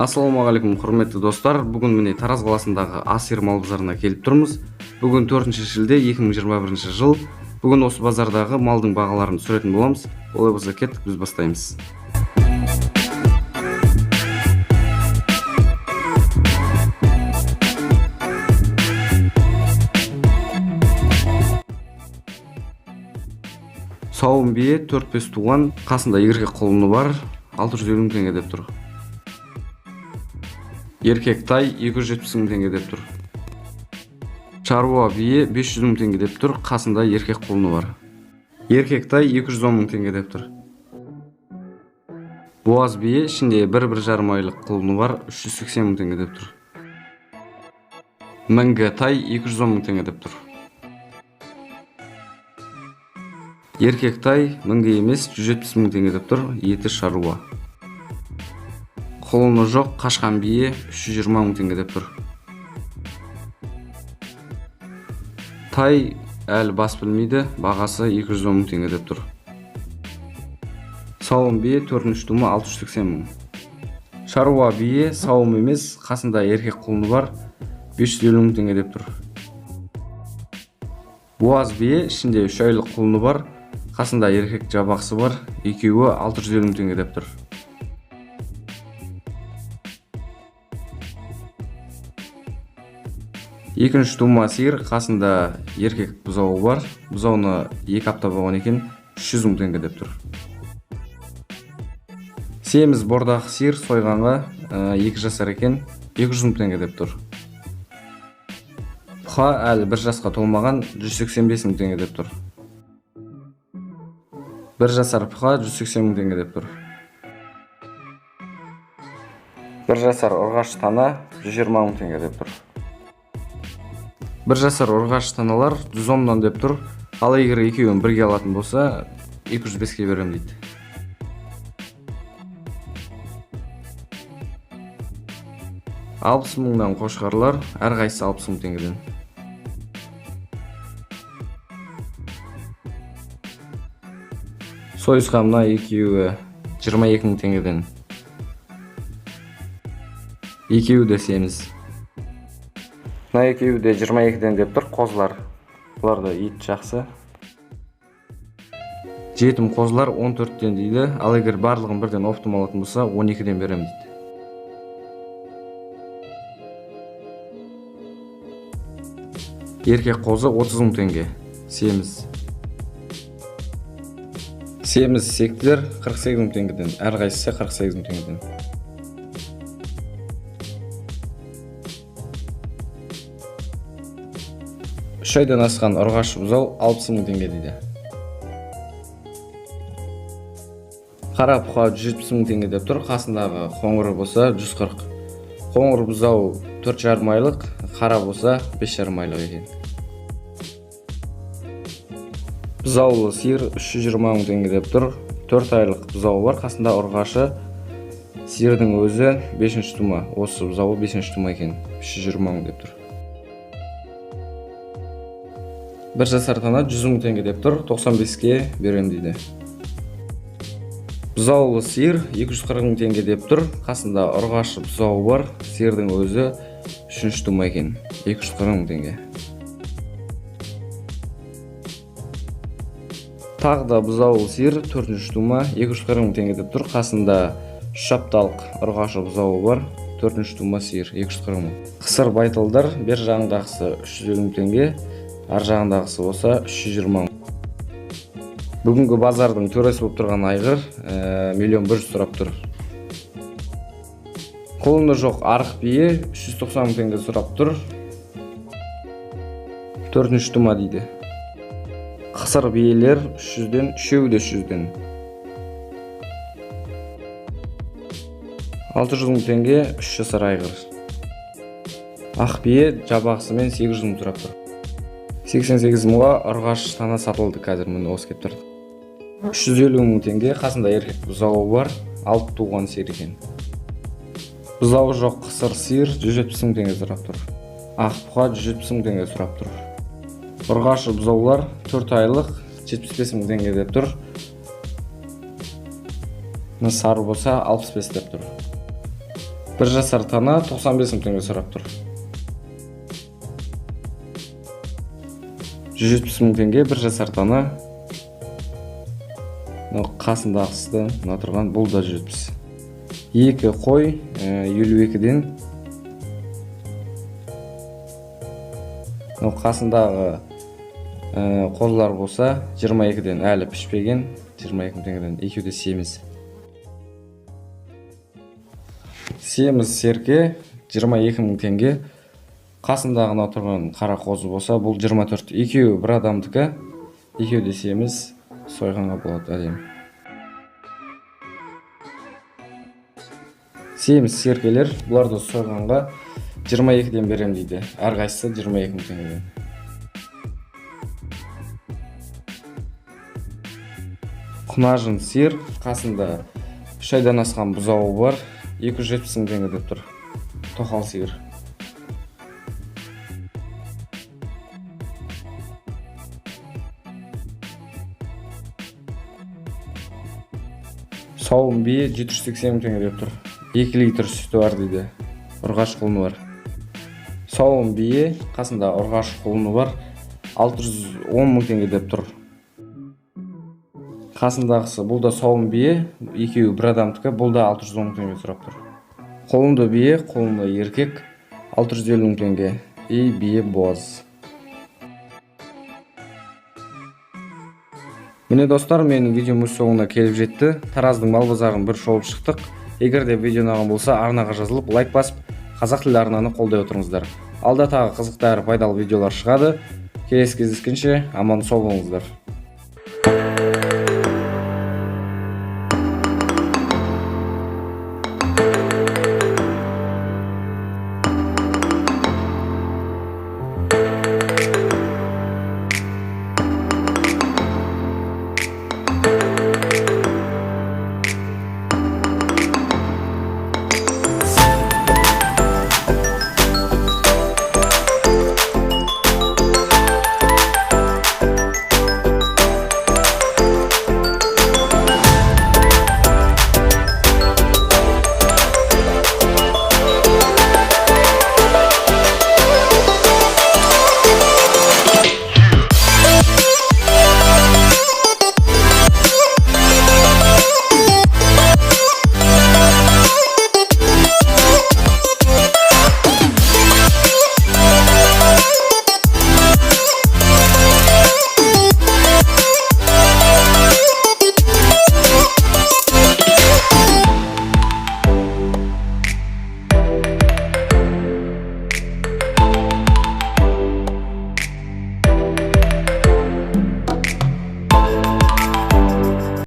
Ассалаумағалейкум, құрметті достар. Бүгін міне Тараз қаласындағы Асир мал базарына келіп тұрмыз. Бүгін 4 шілде 2021 жыл. Бүгін осы базардағы малдың бағаларын түсіретін боламыз. Олай болса кеттік, біз бастаймыз. Сауын бие 4-5 туған, қасында еркек құлыны бар, 650 теңге деп тұр. Еркек тай 270 теңге деп тұр. Шаруа бие 500 теңге деп тұр, қасында еркек құлыны бар. Еркек тай 210 теңге деп тұр. Буаз бие ішінде 1-1,5 айлық құлыны бар, 380 теңге деп тұр. Мінгі тай 210 теңге деп тұр. Еркек тай мінгі емес 170 теңге деп тұр, еті шаруа. Құлыны жоқ қашқан бие 320 теңге деп тұр. Тай әлі бас білмейді, бағасы 210 теңге деп тұр. Сауын бие 4-ші тума 680 000. Шаруа бие сауын емес, қасында еркек құлыны бар, 550 теңге деп тұр. Буаз бие ішінде 3 айлық құлыны бар, қасында еркек жабақсы бар, екеуі 650 теңге деп тұр. Екінші тума сиыр, қасында еркек бұзауы бар, бұзауыны 2 апта болған екен, 300 теңге деп тұр. Семіз бордақ сиыр сойғанға 2 жасар екен, 200 теңге деп тұр. Бұқа әлі 1 жасқа толмаған, 185 теңге деп тұр. 1 жасар бұқа 180 теңге деп тұр. 1 жасар ұрғаш тана 120 теңге деп тұр. 1 жасар ұрғаш таналар 110 деп тұр. Ал егер екеуін бірге алатын болса, 205-ке берем дейді. $60,000 қошқарлар, әрқайсысы 60 теңгеден. Сойысқа мына екеуі 22 теңгеден. Екеуі де семіз. Мына екеуі де 22-ден деп тұр, қозылар. Бұларда ет жақсы. Жетім қозылар 14-ден дейді, ал егер барлығын бірден оптым алатын болса, 12-ден берем дейді. Еркек қозы 30 теңге, семіз. Семіз сектілер 48 теңгеден, әрқайсысы 48 теңгеден. Үш айдан асқан ұрғаш бұзау 60 теңге дейді. Қара бұқа 170 теңге деп тұр, қасындағы қоңыры болса 140. Қоңыр бұзау 4,5 айлық, қара болса 5,5 айлық екен. Бұзаулы сиыр 320 теңге деп тұр, 4 айлық бұзауы бар, қасында ұрғашы. Сиырдың өзі 5-ші тума, осы бұзауы 5-ші тума екен, 320 деп тұр. 1 жасар тана 100 теңге деп тұр, 95-ке берем дейді. Бұзаулы сиыр 240 теңге деп тұр, қасында ұрғашы бұзауы бар, сиырдың өзі 3-ші тума екен, 240 теңге. Тағы да бұзаулы сиыр 4-ші тума 240 теңге деп тұр, қасында 3 апталық ұрғашы бұзауы бар, 4-ші тума сиыр 240. Қысыр байтылдар, бер жағындағысы 350 теңге, ар жағындағысы болса 320. Бүгінгі базардың төресі болып тұрған айғыр 1 100 000 сұрап тұр. Құлыны жоқ арық бие 390 теңге сұрап тұр. 4-ші тума дейді. Қысыр биелер 300-ден, үшеуі де 300-ден. 600 теңге 3 жасар айғыр. Ақ бие жабақсымен 800 сұрап тұр. 88 мыңға ұрғаш тана сатылды қазір, міне осы кеп тұр. 350 теңге, қасында еркек бұзауы бар, 6 туған сиыр екен. Бұзауы жоқ қысыр сиыр 170 теңге сұрап тұр. Ақ бұқа 170 теңге сұрап тұр. Ұрғашы бұзаулар 4 айлық 75 теңге деп тұр. Сары болса 65 деп тұр. 1 жасар тана 95 мың теңге сұрап тұр. 170 мың теңге 1 жасар тана. Қасындағысы мына тұрған бұл да 170. 2 қой 52-ден. Қасындағы қозылар болса 22-ден әлі пішпеген, 22 мың теңгеден, екеуде семіз. Семіз серке 22 мың теңге. Қасындағына тұрған қара қозы болса, бұл 24. Екеуі бір адамдікі, екеуде семіз, сойғанға болады әдемі. Семіз серкелер, бұларды сойғанға 22-ден берем дейді. Әрқайсысы 22 мың теңгеден. Құнажын сиыр, қасында 3 айдан асқан бұзауы бар, 270 мың теңге деп тұр. Тоқал сиыр. Сауын бие 780 мың теңге деп тұр. 2 литр сүті бар дейді. Ұрғаш құлыны бар. Сауын бие, қасында ұрғаш құлыны бар, 610 мың теңге деп тұр. Қасындағысы бұл да сауын бие, екеуі бір адамдікі, бұл да 610 мың теңге сұрап тұр. Құлынды бие, құлынды еркек, 650 мың теңге. Бие боз. Міне достар, менің видеом өз соңына келіп жетті. Тараздың мал базарын бір шолып шықтық. Егер де видео ұнаған болса, арнаға жазылып, лайк басып, қазақ тілі арнаны қолдай отырыңыздар. Алда тағы қызықты әрі пайдалы видеолар шығады. Келесі кездескенше аман сау болыңыздар.